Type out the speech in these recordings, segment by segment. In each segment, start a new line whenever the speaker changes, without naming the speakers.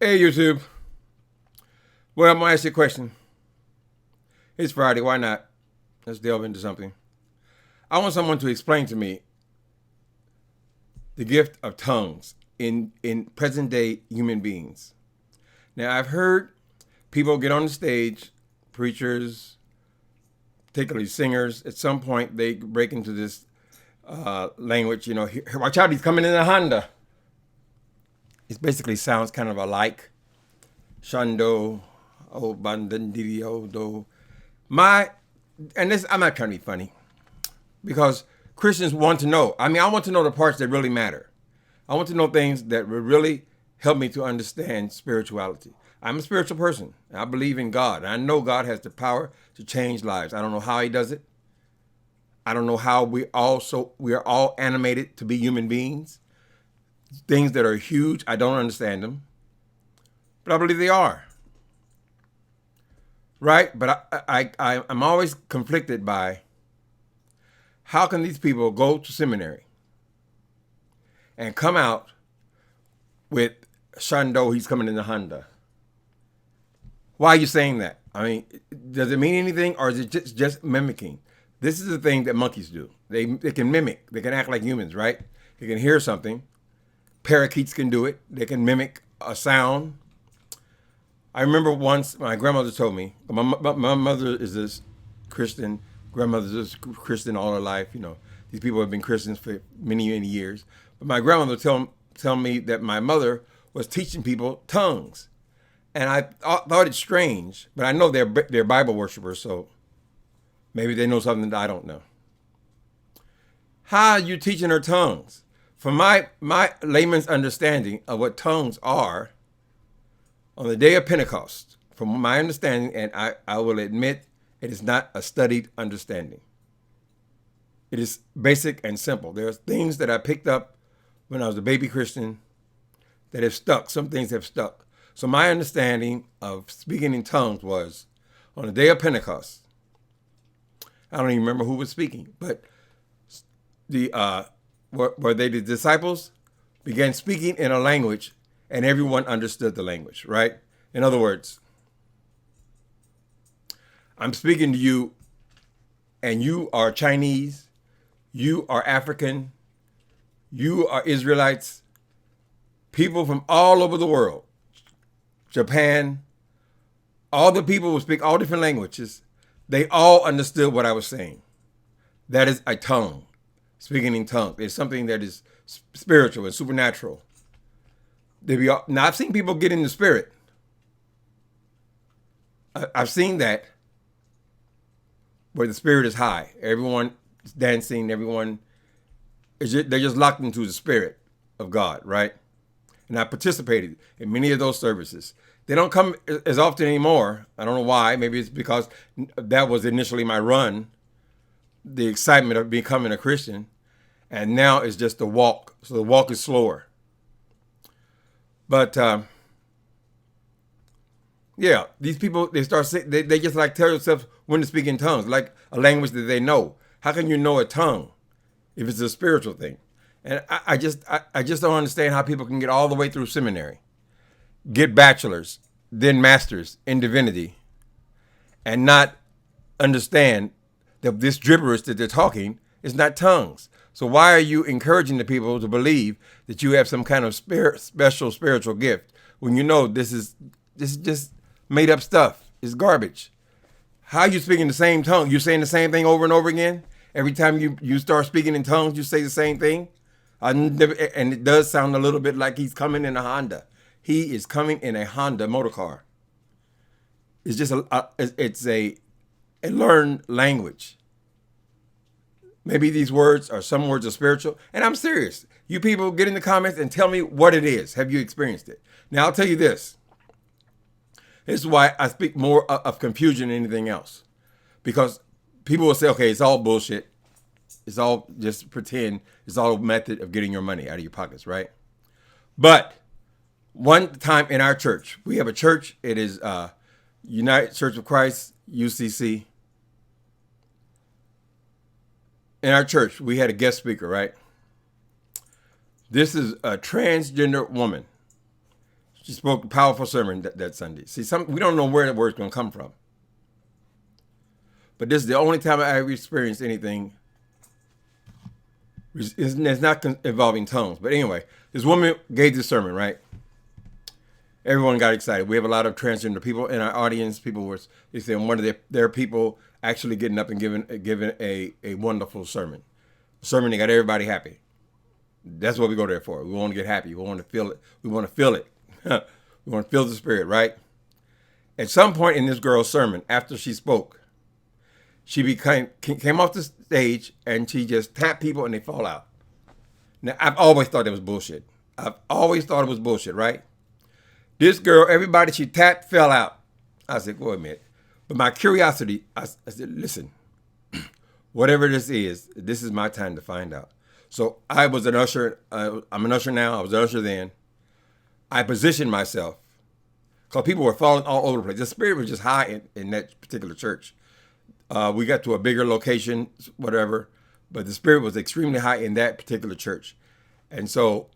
Hey, YouTube. Well, I'm going to ask you a question. It's Friday. Why not? Let's delve into something. I want someone to explain to me the gift of tongues in present day human beings. Now, I've heard people get on the stage, preachers, particularly singers, at some point they break into this language. Watch out, he's coming in a Honda. It basically sounds kind of alike. Shando, oh, bandandidio, do. My, and this, I'm not trying to be funny because Christians want to know. I want to know the parts that really matter. I want to know things that will really help me to understand spirituality. I'm a spiritual person. I believe in God. I know God has the power to change lives. I don't know how he does it. I don't know how we are all animated to be human beings. Things that are huge, I don't understand them. But I believe they are. Right? But I'm always conflicted by how can these people go to seminary and come out with Shando, he's coming in the Honda? Why are you saying that? Does it mean anything or is it just mimicking? This is the thing that monkeys do. They can mimic. They can act like humans, right? They can hear something. Parakeets can do it. They can mimic a sound. I remember once my grandmother told me, my mother is this Christian, grandmother's this Christian all her life. These people have been Christians for many, many years. But my grandmother tell me that my mother was teaching people tongues. And I thought it strange, but I know they're Bible worshipers, so maybe they know something that I don't know. How are you teaching her tongues? From my layman's understanding of what tongues are, on the day of Pentecost, from my understanding, and I will admit it is not a studied understanding. It is basic and simple. There are things that I picked up when I was a baby Christian that have stuck. Some things have stuck. So my understanding of speaking in tongues was on the day of Pentecost. I don't even remember who was speaking, but the disciples began speaking in a language and everyone understood the language, right? In other words, I'm speaking to you and you are Chinese, you are African, you are Israelites, people from all over the world, Japan, all the people who speak all different languages, they all understood what I was saying. That is a tongue. Speaking in tongues. It's something that is spiritual and supernatural. Now, I've seen people get in the spirit. I've seen that where the spirit is high. Everyone is dancing. They're just locked into the spirit of God, right? And I participated in many of those services. They don't come as often anymore. I don't know why. Maybe it's because that was initially my run, the excitement of becoming a Christian. And now it's just the walk. So the walk is slower. But yeah, these people, they just like tell themselves when to speak in tongues, like a language that they know. How can you know a tongue if it's a spiritual thing? And I just don't understand how people can get all the way through seminary, get bachelors, then masters in divinity, and not understand that this gibberish that they're talking is not tongues. So why are you encouraging the people to believe that you have some kind of special spiritual gift when you know this is just made up stuff? It's garbage. How are you speaking the same tongue? You're saying the same thing over and over again? Every time you start speaking in tongues, you say the same thing? And it does sound a little bit like he's coming in a Honda. He is coming in a Honda motor car. It's just a learned language. Maybe some words are spiritual. And I'm serious. You people get in the comments and tell me what it is. Have you experienced it? Now, I'll tell you this. This is why I speak more of confusion than anything else. Because people will say, okay, it's all bullshit. It's all just pretend. It's all a method of getting your money out of your pockets, right? But one time in our church, we have a church. It is United Church of Christ, UCC. In our church, we had a guest speaker, right? This is a transgender woman. She spoke a powerful sermon that Sunday. See, we don't know where the word's going to come from. But this is the only time I ever experienced anything. It's not involving tongues. But anyway, this woman gave this sermon, right? Everyone got excited. We have a lot of transgender people in our audience. People were saying one of their people actually getting up and giving a wonderful sermon. A sermon that got everybody happy. That's what we go there for. We want to get happy. We want to feel it. We want to feel it. We want to feel the Spirit, right? At some point in this girl's sermon, after she spoke, she came off the stage and she just tapped people and they fall out. Now, I've always thought that was bullshit. I've always thought it was bullshit, right? This girl, everybody she tapped fell out. I said, wait a minute. But my curiosity, I said, listen, whatever this is my time to find out. So I was an usher. I'm an usher now. I was an usher then. I positioned myself because people were falling all over the place. The Spirit was just high in that particular church. We got to a bigger location, whatever, but the Spirit was extremely high in that particular church. And so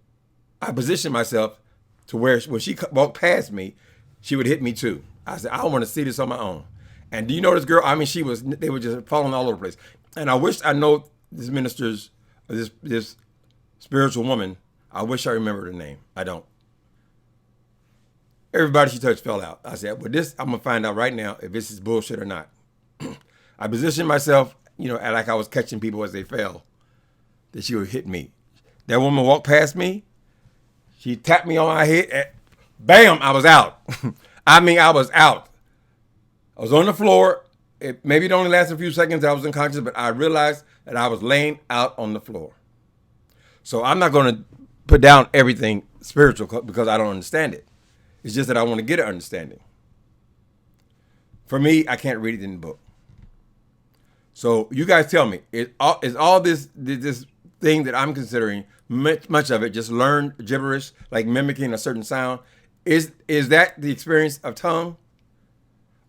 I positioned myself to where when she walked past me, she would hit me too. I said, I want to see this on my own. And do you know this girl? I mean, they were just falling all over the place. And I wish I know this minister's, this spiritual woman. I wish I remember her name. I don't. Everybody she touched fell out. I said, well, this, I'm going to find out right now if this is bullshit or not. I positioned myself, like I was catching people as they fell, that she would hit me. That woman walked past me. She tapped me on my head. And bam, I was out. I mean, I was out. I was on the floor. Maybe it only lasted a few seconds. I was unconscious, but I realized that I was laying out on the floor. So I'm not going to put down everything spiritual because I don't understand it. It's just that I want to get an understanding. For me, I can't read it in the book. So you guys tell me, is all this thing that I'm considering, much of it just learned gibberish, like mimicking a certain sound? Is that the experience of tongue?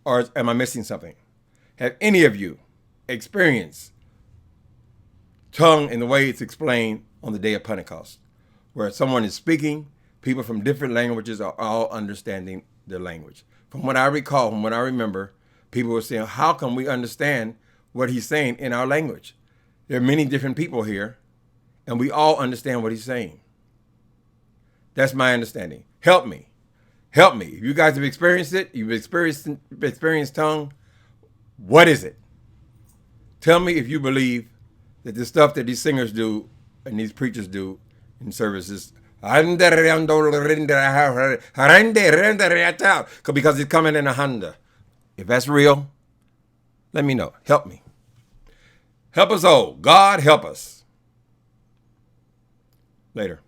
Or am I missing something? Have any of you experienced tongue in the way it's explained on the day of Pentecost, where someone is speaking, people from different languages are all understanding their language? From what I recall, from what I remember, people were saying, how can we understand what he's saying in our language? There are many different people here, and we all understand what he's saying. That's my understanding. Help me. Help me. If you guys have experienced it, you've experienced tongue, what is it? Tell me if you believe that the stuff that these singers do and these preachers do in services, because it's coming in a Honda. If that's real, let me know. Help me. Help us all. God help us. Later.